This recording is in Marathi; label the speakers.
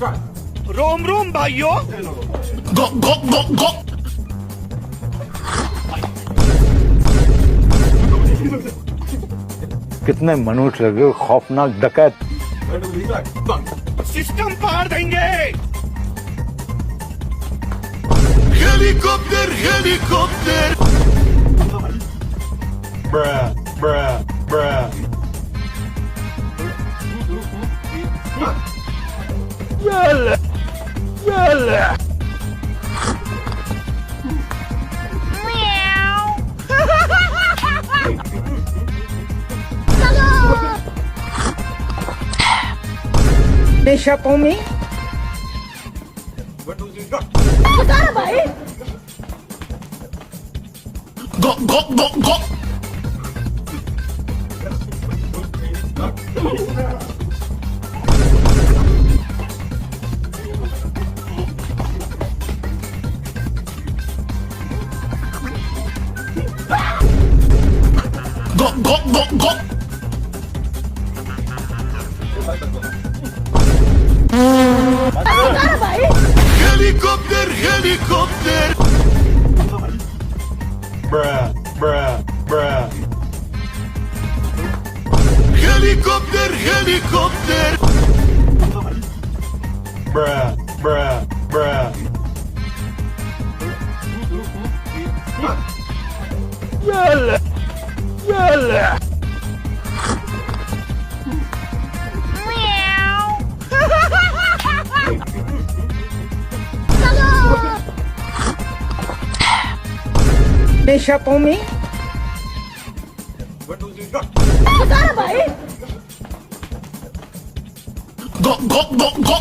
Speaker 1: रोम रोम भाइयों।
Speaker 2: गो गो गो गो
Speaker 3: कितने मनुष्य लगे, खौफनाक डकैत।
Speaker 1: सिस्टम पार देंगे।
Speaker 2: Helicopter helicopter
Speaker 4: Bruh, bruh, bruh.
Speaker 3: يلا يلا
Speaker 5: Deixa comigo. Cara, vai.
Speaker 2: गो गो गो गो गो गो गो गो
Speaker 5: Cara, vai.
Speaker 2: Helicopter helicopter
Speaker 4: Bruh, bruh, bruh.
Speaker 2: Helicopter helicopter
Speaker 4: Bruh, bruh, bruh.
Speaker 3: يلا يلا
Speaker 5: Deixa comigo. Cara, vai.
Speaker 2: गो गो गो गो